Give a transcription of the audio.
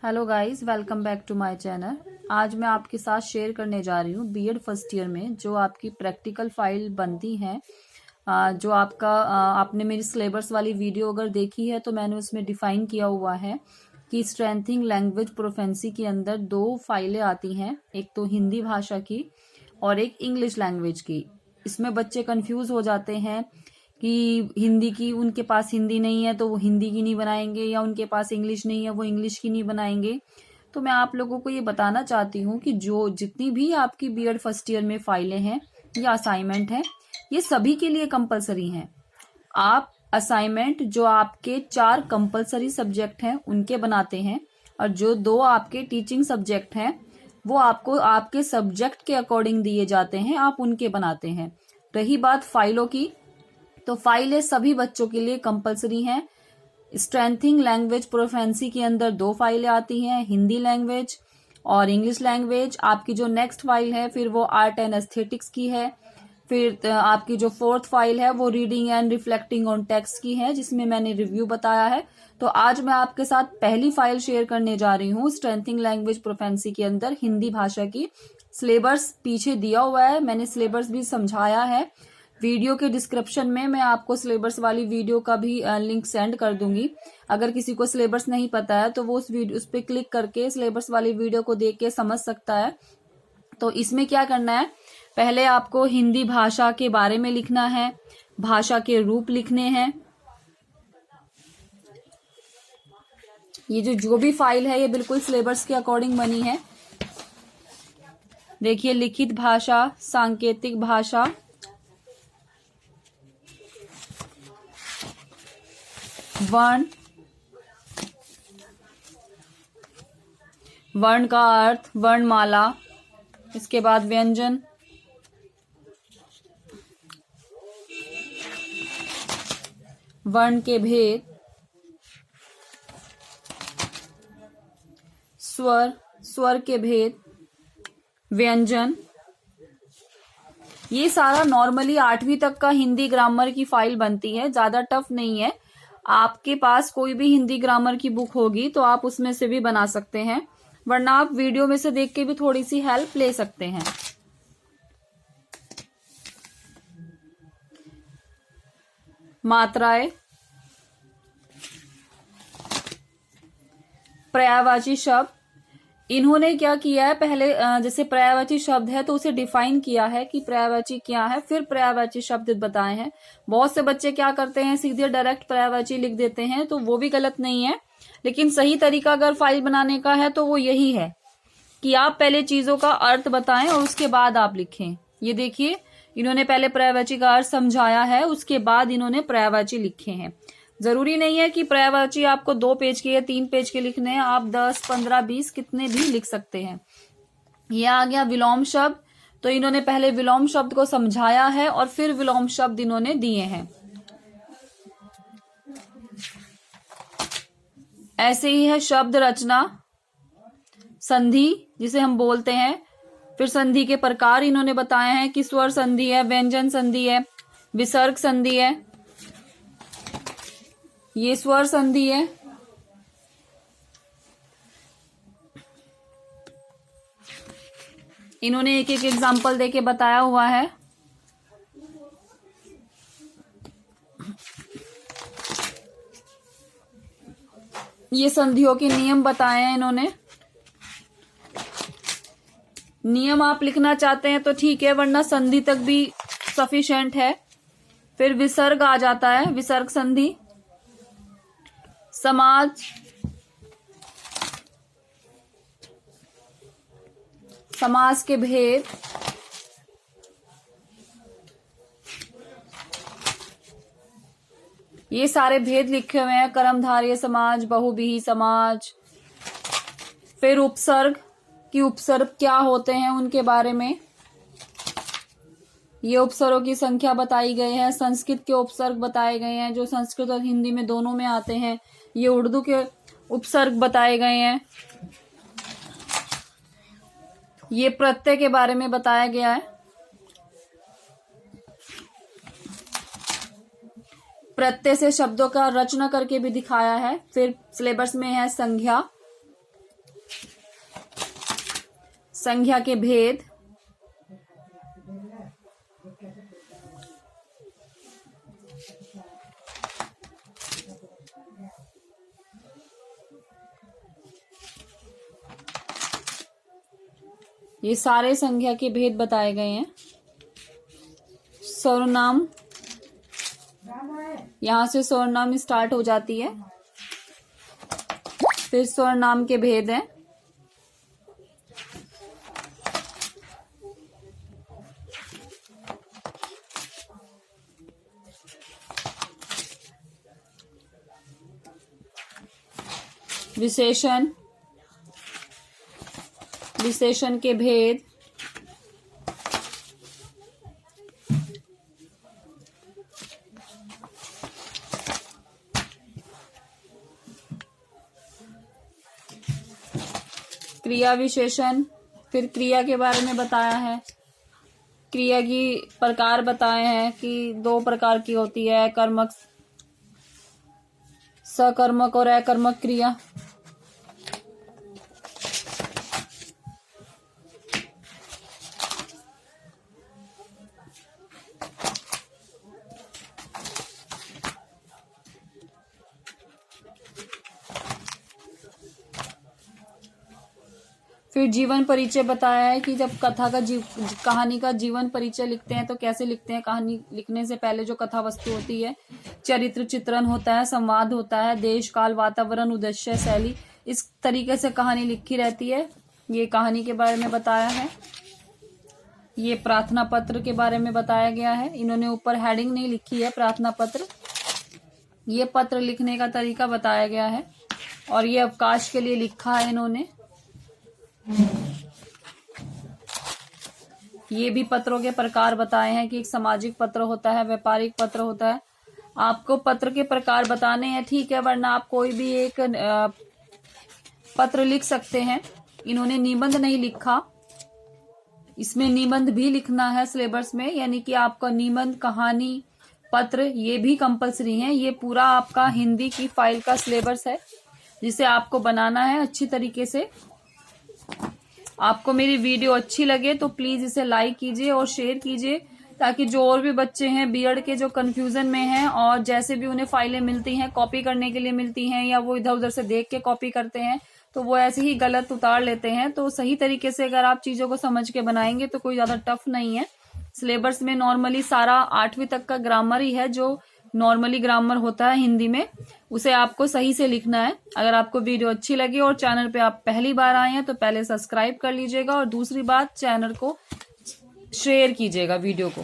Hello guys, welcome back to my channel. आज मैं आपके साथ शेयर करने जा रही हूँ बीएड फर्स्ट ईयर में जो आपकी प्रैक्टिकल फाइल बनती है। जो आपने मेरी सिलेबस वाली वीडियो अगर देखी है तो मैंने उसमें डिफाइन किया हुआ है कि स्ट्रेंथिंग लैंग्वेज प्रोफेंसी के अंदर दो फाइलें आती हैं, एक तो हिंदी भाषा की और एक इंग्लिश लैंग्वेज की। इसमें बच्चे कंफ्यूज हो जाते हैं कि हिंदी की उनके पास हिंदी नहीं है तो वो हिंदी की नहीं बनाएंगे, या उनके पास इंग्लिश नहीं है वो इंग्लिश की नहीं बनाएंगे। तो मैं आप लोगों को ये बताना चाहती हूँ कि जो जितनी भी आपकी बीएड फर्स्ट ईयर में फाइलें हैं या असाइनमेंट है, ये सभी के लिए कंपलसरी हैं। आप असाइनमेंट जो आपके 4 कंपलसरी सब्जेक्ट हैं उनके बनाते हैं, और जो 2 आपके टीचिंग सब्जेक्ट हैं वो आपको आपके सब्जेक्ट के अकॉर्डिंग दिए जाते हैं, आप उनके बनाते हैं। रही बात फाइलों की, तो फाइलें सभी बच्चों के लिए कंपलसरी हैं। स्ट्रेंथिंग लैंग्वेज प्रोफेंसी के अंदर 2 फाइलें आती हैं, हिंदी लैंग्वेज और इंग्लिश लैंग्वेज। आपकी जो नेक्स्ट फाइल है फिर वो आर्ट एंड एस्थेटिक्स की है। फिर आपकी जो 4th फाइल है वो reading and reflecting on text की है, जिसमें मैंने रिव्यू बताया है। तो आज मैं आपके साथ पहली फाइल शेयर करने जा रही हूँ स्ट्रेंथिंग लैंग्वेज प्रोफेंसी के अंदर हिंदी भाषा की। सिलेबस पीछे दिया हुआ है, मैंने सिलेबस भी समझाया है। वीडियो के डिस्क्रिप्शन में मैं आपको सिलेबस वाली वीडियो का भी लिंक सेंड कर दूंगी। अगर किसी को सिलेबस नहीं पता है तो वो उस पे क्लिक करके सिलेबस वाली वीडियो को देख के समझ सकता है। तो इसमें क्या करना है, पहले आपको हिंदी भाषा के बारे में लिखना है, भाषा के रूप लिखने हैं। ये जो भी फाइल है ये बिल्कुल सिलेबस के अकॉर्डिंग बनी है। देखिए, लिखित भाषा, सांकेतिक भाषा, वर्ण, वर्ण का अर्थ, वर्णमाला, इसके बाद व्यंजन, वर्ण के भेद, स्वर, स्वर के भेद, व्यंजन। ये सारा नॉर्मली 8वीं तक का हिंदी ग्रामर की फाइल बनती है, ज्यादा टफ नहीं है। आपके पास कोई भी हिंदी ग्रामर की बुक होगी तो आप उसमें से भी बना सकते हैं, वरना आप वीडियो में से देख के भी थोड़ी सी हेल्प ले सकते हैं। मात्राएं, पर्यायवाची शब्द, इन्होंने क्या किया है, पहले जैसे पर्यायवाची शब्द है तो उसे डिफाइन किया है कि पर्यायवाची क्या है, फिर पर्यायवाची शब्द बताए हैं। बहुत से बच्चे क्या करते हैं, सीधे डायरेक्ट पर्यायवाची लिख देते हैं, तो वो भी गलत नहीं है। लेकिन सही तरीका अगर फाइल बनाने का है तो वो यही है कि आप पहले चीजों का अर्थ बताएं और उसके बाद आप लिखें। ये देखिए, इन्होंने पहले पर्यायवाची का अर्थ समझाया है, उसके बाद इन्होंने पर्यायवाची लिखे हैं। जरूरी नहीं है कि पर्यायवाची आपको 2 पेज के या 3 पेज के लिखने हैं, आप 10, 15, 20 कितने भी लिख सकते हैं। ये आ गया विलोम शब्द, तो इन्होंने पहले विलोम शब्द को समझाया है और फिर विलोम शब्द इन्होंने दिए हैं। ऐसे ही है शब्द रचना, संधि जिसे हम बोलते हैं, फिर संधि के प्रकार इन्होंने बताए हैं कि स्वर संधि है, व्यंजन संधि है, विसर्ग संधि है, ये स्वर संधि है। इन्होंने एक एक एग्जाम्पल देके बताया हुआ है। ये संधियों के नियम बताए हैं इन्होंने। नियम आप लिखना चाहते हैं तो ठीक है, वरना संधि तक भी सफिशिएंट है। फिर विसर्ग आ जाता है, विसर्ग संधि, समाज, समास के भेद, ये सारे भेद लिखे हुए हैं, कर्मधारय समाज, बहुव्रीहि समाज। फिर उपसर्ग कि उपसर्ग क्या होते हैं उनके बारे में, ये उपसर्गों की संख्या बताई गई है। संस्कृत के उपसर्ग बताए गए हैं जो संस्कृत और हिंदी में दोनों में आते हैं। ये उर्दू के उपसर्ग बताए गए हैं। ये प्रत्यय के बारे में बताया गया है। प्रत्यय से शब्दों का रचना करके भी दिखाया है। फिर सिलेबस में है संज्ञा, संख्या के भेद, ये सारे संख्या के भेद बताए गए हैं। सर्वनाम, यहां से सर्वनाम स्टार्ट हो जाती है। फिर सर्वनाम के भेद हैं। विशेषण, विशेषण के भेद, क्रिया विशेषण, फिर क्रिया के बारे में बताया है। क्रिया की प्रकार बताए हैं कि 2 प्रकार की होती है, कर्मक, सकर्मक और अकर्मक क्रिया। फिर जीवन परिचय बताया है कि जब कथा का कहानी का जीवन परिचय लिखते हैं तो कैसे लिखते हैं। कहानी लिखने से पहले जो कथा वस्तु होती है, चरित्र चित्रण होता है, संवाद होता है, देश काल वातावरण उद्देश्य शैली, इस तरीके से कहानी लिखी रहती है। ये कहानी के बारे में बताया है। ये प्रार्थना पत्र के बारे में बताया गया है। इन्होंने ऊपर हेडिंग नहीं लिखी है, प्रार्थना पत्र। ये पत्र लिखने का तरीका बताया गया है और ये अवकाश के लिए लिखा है इन्होंने। ये भी पत्रों के प्रकार बताए हैं कि एक सामाजिक पत्र होता है, व्यापारिक पत्र होता है। आपको पत्र के प्रकार बताने हैं, ठीक है, वरना आप कोई भी एक पत्र लिख सकते हैं। इन्होंने निबंध नहीं लिखा, इसमें निबंध भी लिखना है सिलेबस में, यानी कि आपका निबंध, कहानी, पत्र ये भी कंपलसरी है। ये पूरा आपका हिंदी की फाइल का सिलेबस है जिसे आपको बनाना है अच्छी तरीके से। आपको मेरी वीडियो अच्छी लगे तो प्लीज इसे लाइक कीजिए और शेयर कीजिए, ताकि जो और भी बच्चे हैं बीएड के जो कंफ्यूजन में हैं और जैसे भी उन्हें फाइलें मिलती हैं कॉपी करने के लिए मिलती हैं, या वो इधर उधर से देख के कॉपी करते हैं तो वो ऐसे ही गलत उतार लेते हैं। तो सही तरीके से अगर आप चीजों को समझ के बनाएंगे तो कोई ज्यादा टफ नहीं है। सिलेबस में नॉर्मली सारा 8वीं तक का ग्रामर ही है, जो नॉर्मली ग्रामर होता है हिंदी में, उसे आपको सही से लिखना है। अगर आपको वीडियो अच्छी लगी और चैनल पे आप पहली बार आए हैं तो पहले सब्सक्राइब कर लीजिएगा और दूसरी बात चैनल को शेयर कीजिएगा वीडियो को।